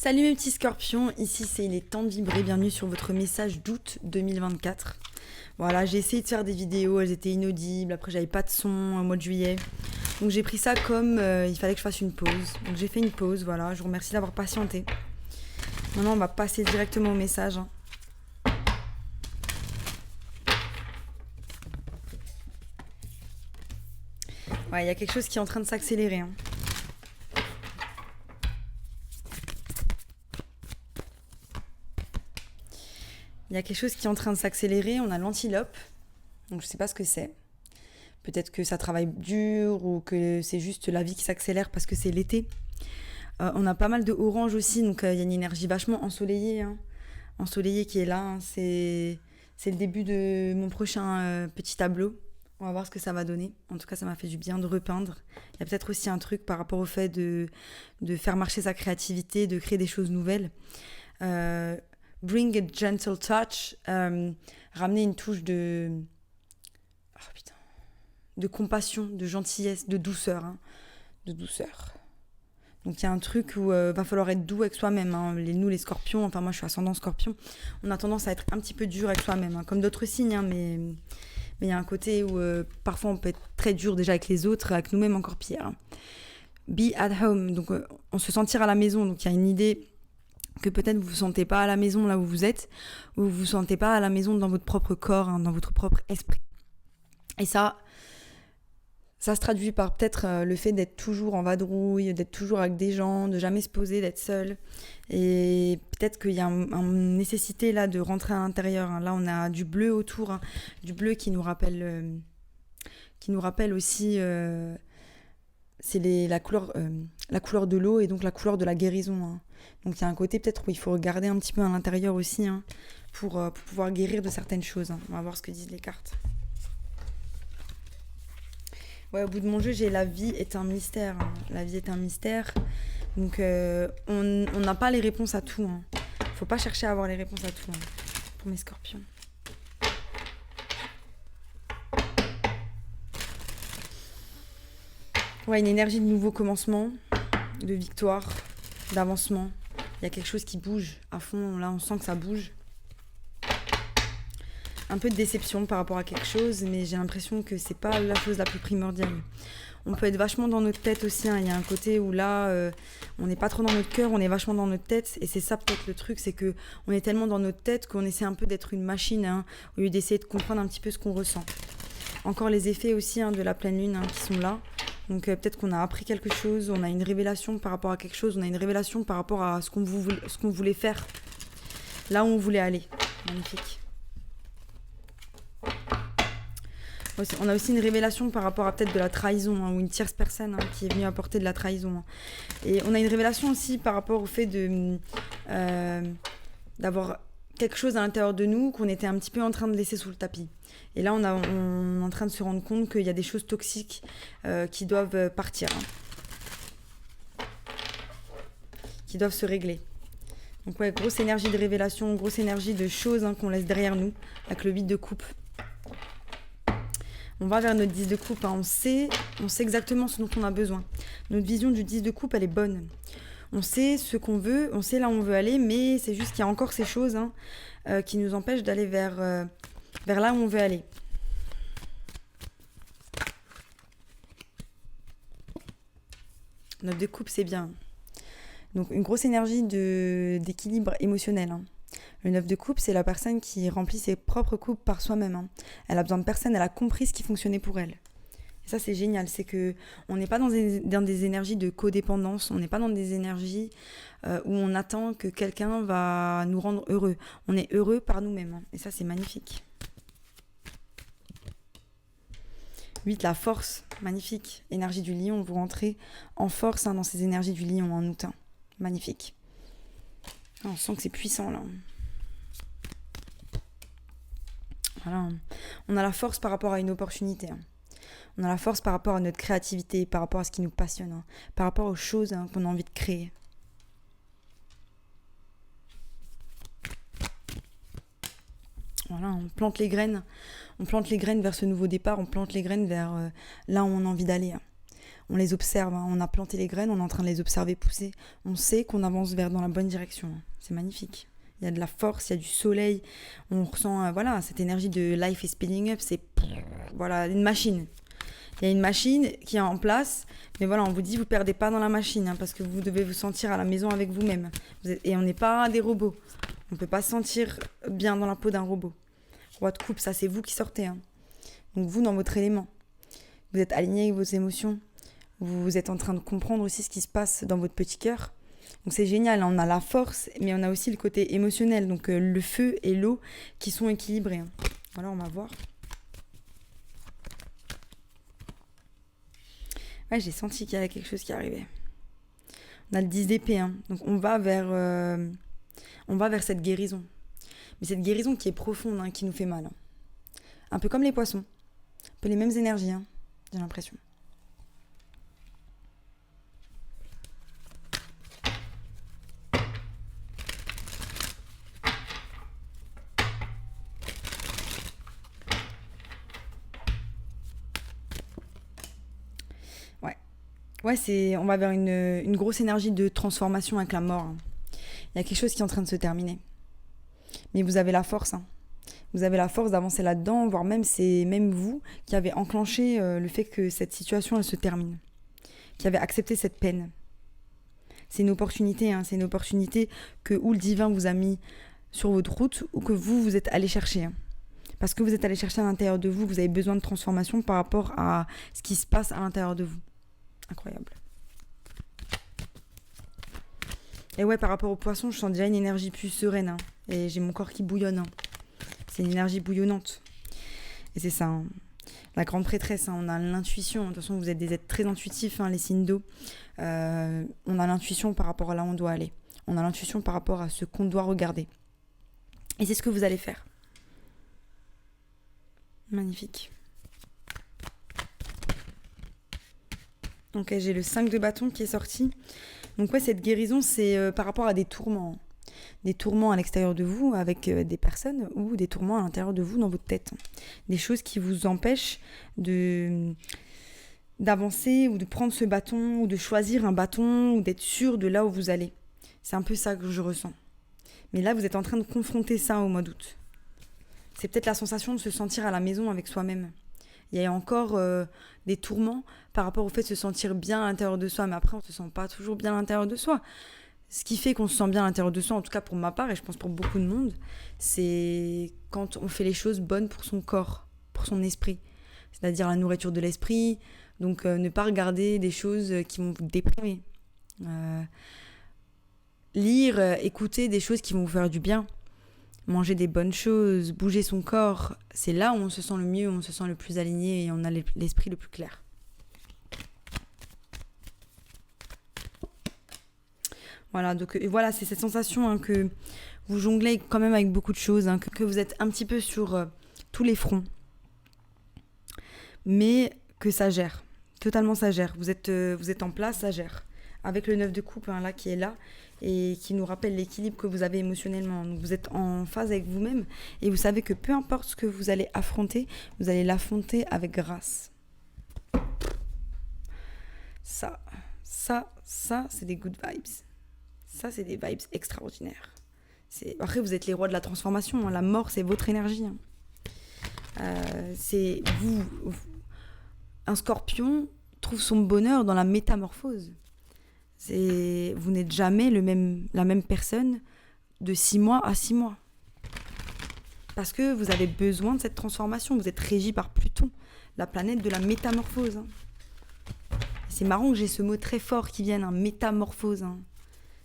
Salut mes petits scorpions, ici c'est Il est temps de vibrer, bienvenue sur votre message d'août 2024. Voilà, j'ai essayé de faire des vidéos, elles étaient inaudibles, après j'avais pas de son au mois de juillet. Donc j'ai pris ça comme il fallait que je fasse une pause. Donc j'ai fait une pause, voilà, je vous remercie d'avoir patienté. Maintenant on va passer directement au message. Ouais, il y a quelque chose qui est en train de s'accélérer. Il y a quelque chose qui est en train de s'accélérer, on a l'antilope, donc je sais pas ce que c'est. Peut-être que ça travaille dur ou que c'est juste la vie qui s'accélère parce que c'est l'été. On a pas mal de orange aussi, donc il y a une énergie vachement ensoleillée. Ensoleillée qui est là. C'est le début de mon prochain petit tableau. On va voir ce que ça va donner. En tout cas, ça m'a fait du bien de repeindre. Il y a peut-être aussi un truc par rapport au fait de faire marcher sa créativité, de créer des choses nouvelles. Bring a gentle touch. Ramener une touche de... Oh putain. De compassion, de gentillesse, de douceur. De douceur. Donc il y a un truc où va falloir être doux avec soi-même. Nous les scorpions, enfin moi je suis ascendant scorpion, on a tendance à être un petit peu dur avec soi-même, comme d'autres signes, mais il y a un côté où parfois on peut être très dur déjà avec les autres, avec nous-mêmes encore pire. Be at home, donc on se sentir à la maison, donc il y a une idée que peut-être vous vous sentez pas à la maison là où vous êtes, ou vous vous sentez pas à la maison dans votre propre corps, dans votre propre esprit. Et ça se traduit par peut-être le fait d'être toujours en vadrouille, d'être toujours avec des gens, de jamais se poser, d'être seul. Et peut-être qu'il y a une nécessité là de rentrer à l'intérieur. Là, on a du bleu autour, du bleu qui nous rappelle aussi, c'est la couleur de l'eau et donc la couleur de la guérison. Donc il y a un côté peut-être où il faut regarder un petit peu à l'intérieur aussi pour pouvoir guérir de certaines choses. On va voir ce que disent les cartes. Ouais, au bout de mon jeu, j'ai la vie est un mystère. La vie est un mystère. Donc, on n'a pas les réponses à tout. Faut pas chercher à avoir les réponses à tout pour mes scorpions. Ouais, une énergie de nouveau commencement, de victoire, d'avancement. Il y a quelque chose qui bouge à fond. Là, on sent que ça bouge. Un peu de déception par rapport à quelque chose, mais j'ai l'impression que c'est pas la chose la plus primordiale. On peut être vachement dans notre tête aussi. Il y a un côté où là, on n'est pas trop dans notre cœur, on est vachement dans notre tête. Et c'est ça peut-être le truc, c'est que on est tellement dans notre tête qu'on essaie un peu d'être une machine, au lieu d'essayer de comprendre un petit peu ce qu'on ressent. Encore les effets aussi de la pleine lune qui sont là. Donc peut-être qu'on a appris quelque chose, on a une révélation par rapport à quelque chose, on a une révélation par rapport à ce qu'on voulait faire, là où on voulait aller. Magnifique. On a aussi une révélation par rapport à peut-être de la trahison ou une tierce personne qui est venue apporter de la trahison. Et on a une révélation aussi par rapport au fait d'avoir quelque chose à l'intérieur de nous qu'on était un petit peu en train de laisser sous le tapis. Et là, on est en train de se rendre compte qu'il y a des choses toxiques qui doivent partir, qui doivent se régler. Donc ouais, grosse énergie de révélation, grosse énergie de choses qu'on laisse derrière nous, avec le 8 de coupe. On va vers notre 10 de coupe, on sait exactement ce dont on a besoin. Notre vision du 10 de coupe, elle est bonne. On sait ce qu'on veut, on sait là où on veut aller, mais c'est juste qu'il y a encore ces choses qui nous empêchent d'aller vers là où on veut aller. Notre de coupe, c'est bien. Donc une grosse énergie d'équilibre émotionnel. Le 9 de coupe, c'est la personne qui remplit ses propres coupes par soi-même. Elle a besoin de personne, elle a compris ce qui fonctionnait pour elle. Et ça, c'est génial, c'est que on n'est pas dans des énergies de codépendance, on n'est pas dans des énergies où on attend que quelqu'un va nous rendre heureux. On est heureux par nous-mêmes, et ça, c'est magnifique. 8, la force, magnifique. Énergie du lion, vous rentrez en force dans ces énergies du lion en août. Magnifique. On sent que c'est puissant, là. Voilà. On a la force par rapport à une opportunité. On a la force par rapport à notre créativité, par rapport à ce qui nous passionne, par rapport aux choses qu'on a envie de créer. Voilà, on plante les graines vers ce nouveau départ, on plante les graines vers là où on a envie d'aller. on les observe, hein. On a planté les graines, on est en train de les observer pousser. On sait qu'on avance dans la bonne direction, hein. C'est magnifique. Il y a de la force, il y a du soleil. On ressent cette énergie de life is speeding up. C'est une machine. Il y a une machine qui est en place. Mais voilà, on vous dit, vous ne perdez pas dans la machine, hein, parce que vous devez vous sentir à la maison avec vous-même. Et on n'est pas des robots. On ne peut pas se sentir bien dans la peau d'un robot. Roi de coupe, ça c'est vous qui sortez, hein. Donc vous, dans votre élément. Vous êtes aligné avec vos émotions. Vous êtes en train de comprendre aussi ce qui se passe dans votre petit cœur. Donc c'est génial, hein. On a la force, mais on a aussi le côté émotionnel. Donc le feu et l'eau qui sont équilibrés, hein. Voilà, on va voir. Ouais, j'ai senti qu'il y avait quelque chose qui arrivait. On a le 10 d'épée, hein. Donc on va vers cette guérison. Mais cette guérison qui est profonde, hein, qui nous fait mal, hein. Un peu comme les poissons. Un peu les mêmes énergies, hein, j'ai l'impression. Ouais, on va vers une grosse énergie de transformation avec la mort, hein. Il y a quelque chose qui est en train de se terminer. Mais vous avez la force, hein. Vous avez la force d'avancer là-dedans, voire même c'est même vous qui avez enclenché le fait que cette situation elle se termine, qui avez accepté cette peine. C'est une opportunité, hein. C'est une opportunité que ou le divin vous a mis sur votre route ou que vous êtes allé chercher, hein. Parce que vous êtes allé chercher à l'intérieur de vous, vous avez besoin de transformation par rapport à ce qui se passe à l'intérieur de vous. Incroyable. Et ouais, par rapport au poisson, je sens déjà une énergie plus sereine, hein. Et j'ai mon corps qui bouillonne, hein. C'est une énergie bouillonnante. Et c'est ça, hein. La grande prêtresse, hein. On a l'intuition. De toute façon, vous êtes des êtres très intuitifs, hein, les signes d'eau. On a l'intuition par rapport à là où on doit aller. On a l'intuition par rapport à ce qu'on doit regarder. Et c'est ce que vous allez faire. Magnifique. Donc j'ai le 5 de bâton qui est sorti. Donc ouais, cette guérison, c'est par rapport à des tourments. Des tourments à l'extérieur de vous avec des personnes ou des tourments à l'intérieur de vous dans votre tête. Des choses qui vous empêchent d'avancer ou de prendre ce bâton ou de choisir un bâton ou d'être sûr de là où vous allez. C'est un peu ça que je ressens. Mais là, vous êtes en train de confronter ça au mois d'août. C'est peut-être la sensation de se sentir à la maison avec soi-même. Il y a encore des tourments par rapport au fait de se sentir bien à l'intérieur de soi. Mais après, on ne se sent pas toujours bien à l'intérieur de soi. Ce qui fait qu'on se sent bien à l'intérieur de soi, en tout cas pour ma part, et je pense pour beaucoup de monde, c'est quand on fait les choses bonnes pour son corps, pour son esprit. C'est-à-dire la nourriture de l'esprit. Donc ne pas regarder des choses qui vont vous déprimer. Lire, écouter des choses qui vont vous faire du bien. Manger des bonnes choses, bouger son corps, c'est là où on se sent le mieux, où on se sent le plus aligné et on a l'esprit le plus clair. Voilà, donc voilà, c'est cette sensation, hein, que vous jonglez quand même avec beaucoup de choses, hein, que vous êtes un petit peu sur tous les fronts, mais que ça gère, totalement ça gère. Vous êtes en place, ça gère. Avec le 9 de coupe, hein, là, qui est là, et qui nous rappelle l'équilibre que vous avez émotionnellement. Donc vous êtes en phase avec vous-même, et vous savez que peu importe ce que vous allez affronter, vous allez l'affronter avec grâce. Ça, c'est des good vibes. Ça, c'est des vibes extraordinaires. Après, vous êtes les rois de la transformation, hein. La mort, c'est votre énergie, hein. C'est vous. Un scorpion trouve son bonheur dans la métamorphose. Vous n'êtes jamais la même personne de 6 mois à 6 mois. Parce que vous avez besoin de cette transformation. Vous êtes régi par Pluton, la planète de la métamorphose, hein. C'est marrant que j'ai ce mot très fort qui vienne, hein, métamorphose, hein.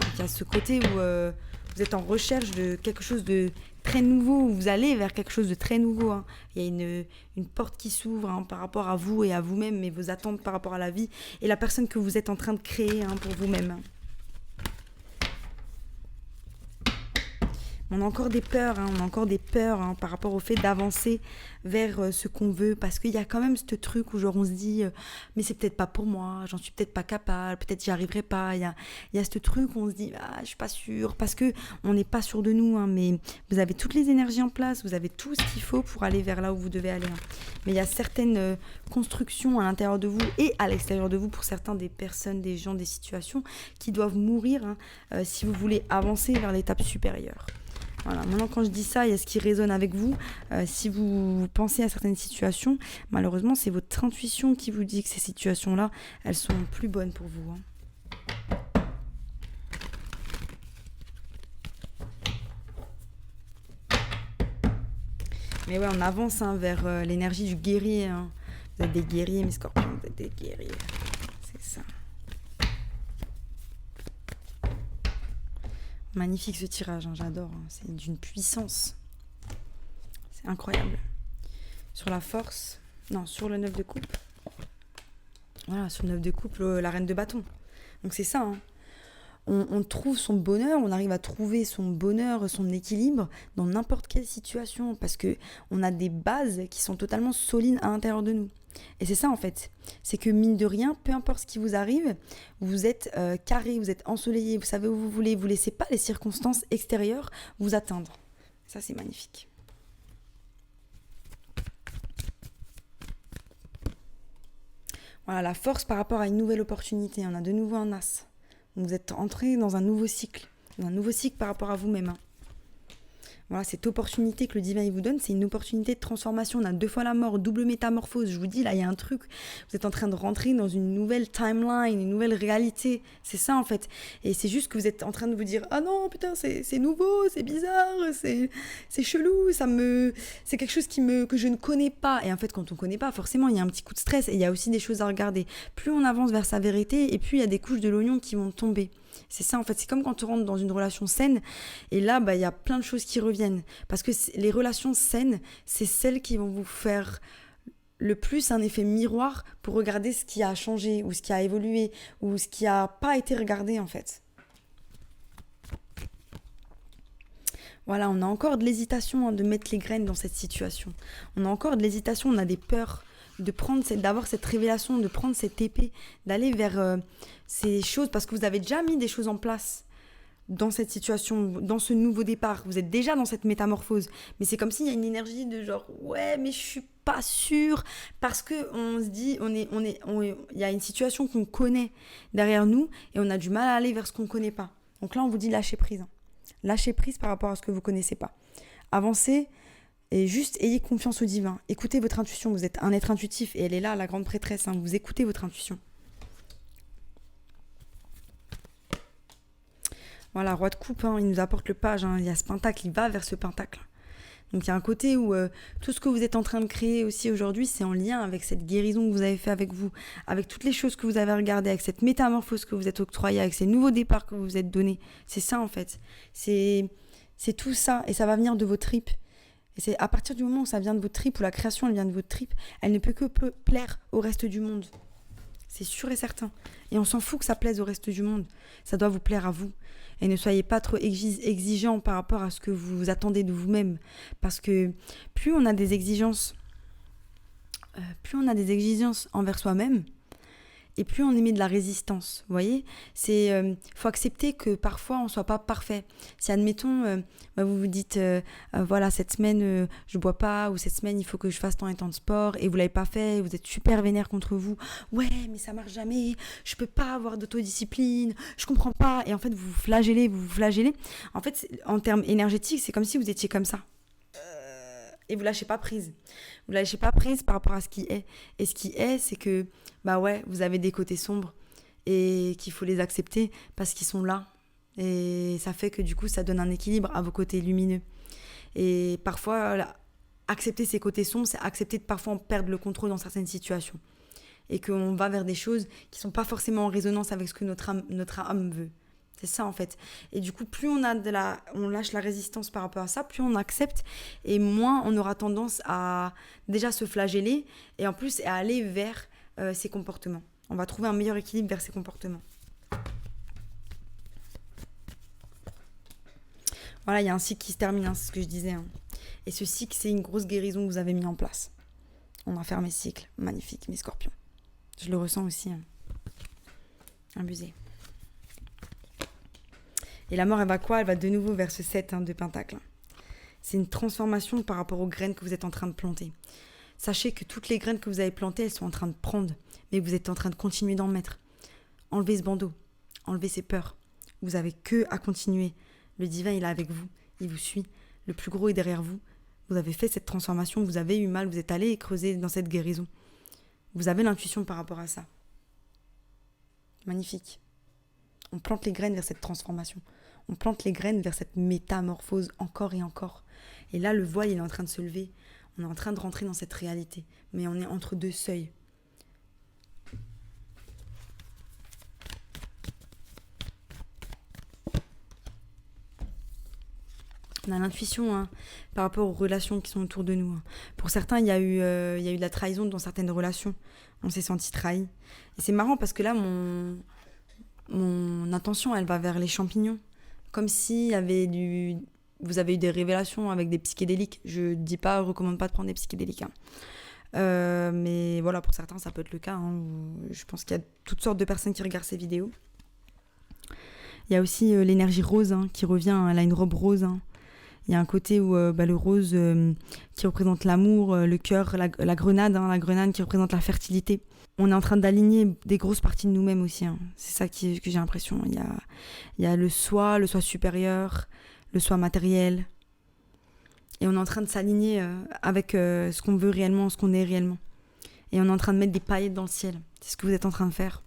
Donc, il y a ce côté où vous êtes en recherche de quelque chose de très nouveau, où vous allez vers quelque chose de très nouveau, hein. Il y a une porte qui s'ouvre, hein, par rapport à vous et à vous-même, et vos attentes par rapport à la vie et la personne que vous êtes en train de créer, hein, pour vous-même. On a encore des peurs, on a encore des peurs par rapport au fait d'avancer vers ce qu'on veut, parce qu'il y a quand même ce truc où genre on se dit mais c'est peut-être pas pour moi, j'en suis peut-être pas capable, peut-être j'y arriverai pas. Il y a ce truc où on se dit je suis pas sûre, parce que on n'est pas sûr de nous, mais vous avez toutes les énergies en place, vous avez tout ce qu'il faut pour aller vers là où vous devez aller. Mais il y a certaines constructions à l'intérieur de vous et à l'extérieur de vous, pour certains, des personnes, des gens, des situations qui doivent mourir si vous voulez avancer vers l'étape supérieure. Voilà. Maintenant, quand je dis ça, il y a ce qui résonne avec vous. Si vous pensez à certaines situations, malheureusement, c'est votre intuition qui vous dit que ces situations-là, elles sont plus bonnes pour vous. Mais ouais, on avance vers l'énergie du guerrier. Vous êtes des guerriers, mes scorpions, vous êtes des guerriers. C'est ça. Magnifique ce tirage, j'adore. C'est d'une puissance. C'est incroyable. Sur la force, non, sur le 9 de coupe. Voilà, sur le 9 de coupe, la reine de bâton. Donc c'est ça. On trouve son bonheur, on arrive à trouver son bonheur, son équilibre dans n'importe quelle situation, parce que on a des bases qui sont totalement solides à l'intérieur de nous. Et c'est ça en fait, c'est que mine de rien, peu importe ce qui vous arrive, vous êtes carré, vous êtes ensoleillé, vous savez où vous voulez, vous laissez pas les circonstances extérieures vous atteindre. Ça c'est magnifique. Voilà, la force par rapport à une nouvelle opportunité, on a de nouveau un as. Vous êtes entré dans un nouveau cycle par rapport à vous-même. Voilà, cette opportunité que le divin il vous donne, c'est une opportunité de transformation. On a 2 fois la mort, double métamorphose. Je vous dis, là, il y a un truc. Vous êtes en train de rentrer dans une nouvelle timeline, une nouvelle réalité. C'est ça, en fait. Et c'est juste que vous êtes en train de vous dire, ah non, putain, c'est nouveau, c'est bizarre, c'est chelou, c'est quelque chose que je ne connais pas. Et en fait, quand on ne connaît pas, forcément, il y a un petit coup de stress et il y a aussi des choses à regarder. Plus on avance vers sa vérité, et puis il y a des couches de l'oignon qui vont tomber. C'est ça en fait, c'est comme quand tu rentres dans une relation saine et là il y a plein de choses qui reviennent, parce que les relations saines, c'est celles qui vont vous faire le plus un effet miroir pour regarder ce qui a changé ou ce qui a évolué ou ce qui n'a pas été regardé en fait. Voilà, on a encore de l'hésitation de mettre les graines dans cette situation. On a encore de l'hésitation, on a des peurs d'avoir cette révélation, de prendre cette épée, d'aller vers ces choses, parce que vous avez déjà mis des choses en place dans cette situation, dans ce nouveau départ. Vous êtes déjà dans cette métamorphose. Mais c'est comme s'il y a une énergie de genre, ouais, mais je suis pas sûre, parce que on se dit, il y a une situation qu'on connaît derrière nous et on a du mal à aller vers ce qu'on connaît pas. Donc là, on vous dit lâcher prise. Lâchez prise par rapport à ce que vous connaissez pas. Avancez. Et juste ayez confiance au divin. Écoutez votre intuition. Vous êtes un être intuitif et elle est là, la grande prêtresse. Vous écoutez votre intuition. Voilà, roi de coupe, il nous apporte le page. Il y a ce pentacle, il va vers ce pentacle. Donc il y a un côté où tout ce que vous êtes en train de créer aussi aujourd'hui, c'est en lien avec cette guérison que vous avez fait avec vous, avec toutes les choses que vous avez regardées, avec cette métamorphose que vous êtes octroyée, avec ces nouveaux départs que vous vous êtes donnés. C'est ça en fait. C'est tout ça et ça va venir de vos tripes. Et c'est à partir du moment où ça vient de votre tripes, où la création elle vient de votre tripes, elle ne peut que plaire au reste du monde. C'est sûr et certain. Et on s'en fout que ça plaise au reste du monde. Ça doit vous plaire à vous. Et ne soyez pas trop exigeants par rapport à ce que vous attendez de vous-même. Parce que plus on a des exigences envers soi-même, et plus on émet de la résistance, vous voyez. Faut accepter que parfois on soit pas parfait. Si admettons, vous vous dites, voilà, cette semaine je bois pas, ou cette semaine il faut que je fasse tant et tant de sport, et vous l'avez pas fait, vous êtes super vénère contre vous. Ouais, mais ça marche jamais, je peux pas avoir d'autodiscipline, je comprends pas. Et en fait, vous vous flagellez. En fait, en termes énergétiques, c'est comme si vous étiez comme ça. Et vous lâchez pas prise. Vous lâchez pas prise par rapport à ce qui est. Et ce qui est, c'est que, vous avez des côtés sombres et qu'il faut les accepter parce qu'ils sont là. Et ça fait que du coup, ça donne un équilibre à vos côtés lumineux. Et parfois, accepter ces côtés sombres, c'est accepter de parfois en perdre le contrôle dans certaines situations. Et qu'on va vers des choses qui sont pas forcément en résonance avec ce que notre âme veut. C'est ça en fait. Et du coup, plus on lâche la résistance par rapport à ça, plus on accepte et moins on aura tendance à déjà se flageller et en plus à aller vers ces comportements. On va trouver un meilleur équilibre vers ces comportements. Voilà, il y a un cycle qui se termine, hein, c'est ce que je disais. Hein. Et ce cycle, c'est une grosse guérison que vous avez mis en place. On a fermé ce cycle. Magnifique, mes scorpions. Je le ressens aussi. Hein. Abusé. Et la mort, elle va quoi? Elle va de nouveau vers ce 7 de pentacles. C'est une transformation par rapport aux graines que vous êtes en train de planter. Sachez que toutes les graines que vous avez plantées, elles sont en train de prendre. Mais vous êtes en train de continuer d'en mettre. Enlevez ce bandeau. Enlevez ces peurs. Vous n'avez que à continuer. Le divin, il est avec vous. Il vous suit. Le plus gros est derrière vous. Vous avez fait cette transformation. Vous avez eu mal. Vous êtes allé creuser dans cette guérison. Vous avez l'intuition par rapport à ça. Magnifique. On plante les graines vers cette transformation. On plante les graines vers cette métamorphose encore et encore. Et là, le voile, il est en train de se lever. On est en train de rentrer dans cette réalité. Mais on est entre deux seuils. On a l'intuition par rapport aux relations qui sont autour de nous. Hein. Pour certains, il y a eu de la trahison dans certaines relations. On s'est senti trahi. Et c'est marrant parce que là, mon intention, elle va vers les champignons. Comme si vous avez eu des révélations avec des psychédéliques. Je ne dis pas, je ne recommande pas de prendre des psychédéliques. Hein. Mais voilà, pour certains, ça peut être le cas. Hein. Je pense qu'il y a toutes sortes de personnes qui regardent ces vidéos. Il y a aussi l'énergie rose qui revient. Elle a une robe rose. Il y a un côté où le rose qui représente l'amour, le cœur, la grenade qui représente la fertilité. On est en train d'aligner des grosses parties de nous-mêmes aussi. Hein. C'est ça que j'ai l'impression. Il y a le soi supérieur, le soi matériel. Et on est en train de s'aligner avec ce qu'on veut réellement, ce qu'on est réellement. Et on est en train de mettre des paillettes dans le ciel. C'est ce que vous êtes en train de faire.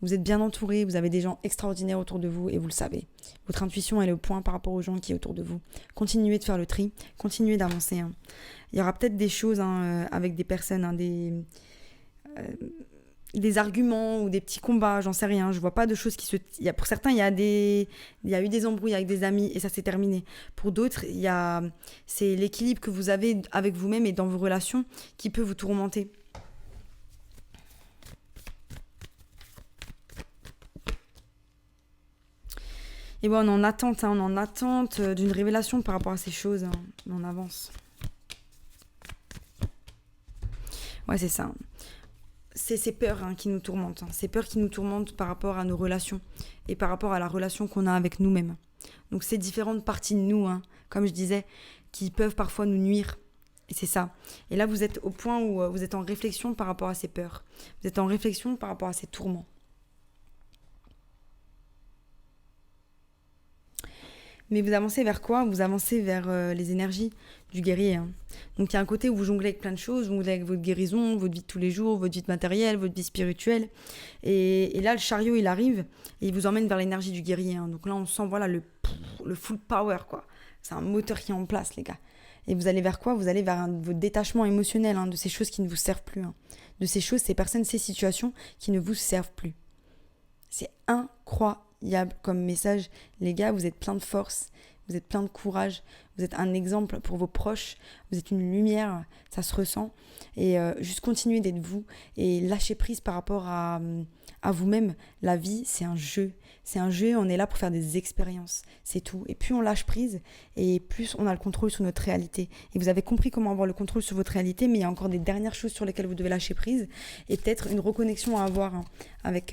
Vous êtes bien entouré, vous avez des gens extraordinaires autour de vous et vous le savez. Votre intuition, elle est au point par rapport aux gens qui sont autour de vous. Continuez de faire le tri, continuez d'avancer. Hein. Il y aura peut-être des choses avec des personnes, des arguments ou des petits combats, j'en sais rien. Je vois pas de choses qui se... Pour certains, il y a eu des embrouilles avec des amis et ça s'est terminé. Pour d'autres, c'est l'équilibre que vous avez avec vous-même et dans vos relations qui peut vous tourmenter. Et bon, on est en attente d'une révélation par rapport à ces choses. Hein. On avance. Ouais, c'est ça. C'est ces peurs qui nous tourmentent. Hein. Ces peurs qui nous tourmentent par rapport à nos relations et par rapport à la relation qu'on a avec nous-mêmes. Donc, c'est différentes parties de nous, comme je disais, qui peuvent parfois nous nuire. Et c'est ça. Et là, vous êtes au point où vous êtes en réflexion par rapport à ces peurs. Vous êtes en réflexion par rapport à ces tourments. Mais vous avancez vers quoi? Vous avancez vers les énergies du guerrier. Hein. Donc il y a un côté où vous jonglez avec plein de choses, vous jonglez avec votre guérison, votre vie de tous les jours, votre vie matérielle, votre vie spirituelle. Et là, le chariot, il arrive et il vous emmène vers l'énergie du guerrier. Hein. Donc là, on sent le full power, quoi. C'est un moteur qui est en place, les gars. Et vous allez vers quoi? Vous allez vers votre détachement émotionnel de ces choses qui ne vous servent plus. Hein. De ces choses, ces personnes, ces situations qui ne vous servent plus. C'est incroyable comme message. Les gars, vous êtes plein de force, vous êtes plein de courage, vous êtes un exemple pour vos proches, vous êtes une lumière, ça se ressent. Et juste continuez d'être vous et lâchez prise par rapport à vous-même. La vie, c'est un jeu. C'est un jeu, on est là pour faire des expériences, c'est tout. Et plus on lâche prise, et plus on a le contrôle sur notre réalité. Et vous avez compris comment avoir le contrôle sur votre réalité, mais il y a encore des dernières choses sur lesquelles vous devez lâcher prise, et peut-être une reconnexion à avoir avec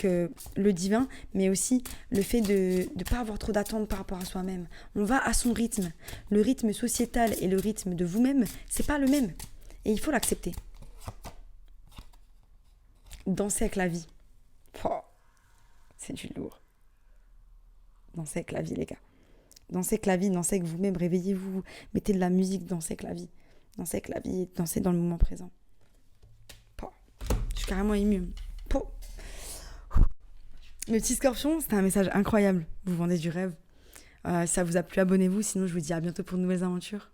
le divin, mais aussi le fait de ne pas avoir trop d'attentes par rapport à soi-même. On va à son rythme. Le rythme sociétal et le rythme de vous-même, c'est pas le même. Et il faut l'accepter. Danser avec la vie. Oh, c'est du lourd. Danser avec la vie, les gars. Dansez avec la vie, dansez avec vous-même, réveillez-vous, mettez de la musique, dansez avec la vie. Dansez avec la vie, dansez dans le moment présent. Oh, je suis carrément émue. Oh. Le petit scorpion, c'était un message incroyable. Vous vendez du rêve. Si ça vous a plu, abonnez-vous. Sinon, je vous dis à bientôt pour de nouvelles aventures.